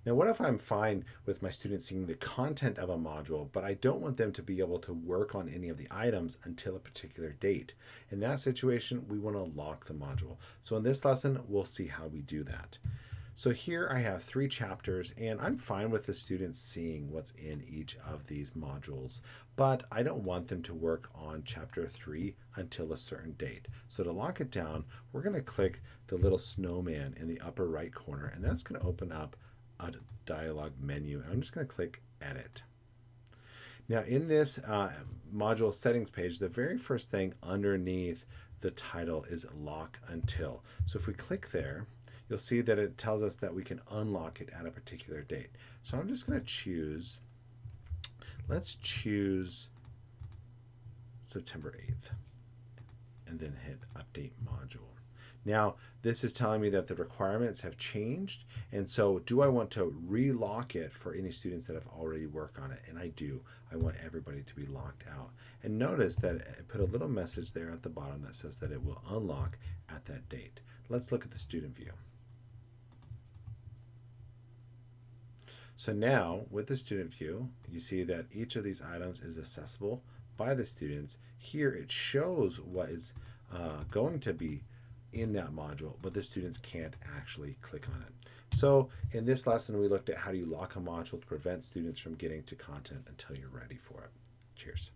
Now, what if I'm fine with my students seeing the content of a module, but I don't want them to be able to work on any of the items until a particular date? In that situation, we want to lock the module. So in this lesson, we'll see how we do that. So here I have 3 chapters, and I'm fine with the students seeing what's in each of these modules, but I don't want them to work on chapter 3 until a certain date. So to lock it down, we're going to click the little snowman in the upper right corner, and that's going to open up a dialog menu. And I'm just going to click Edit. Now in this module settings page, the very first thing underneath the title is Lock Until. So if we click there, you'll see that it tells us that we can unlock it at a particular date. So I'm just going to choose, let's choose September 8th, and then hit Update Module. Now, this is telling me that the requirements have changed, and so do I want to relock it for any students that have already worked on it? And I do. I want everybody to be locked out. And notice that I put a little message there at the bottom that says that it will unlock at that date. Let's look at the student view. So now, with the student view, you see that each of these items is accessible by the students. Here it shows what is going to be in that module, but the students can't actually click on it. So in this lesson, we looked at how do you lock a module to prevent students from getting to content until you're ready for it. Cheers.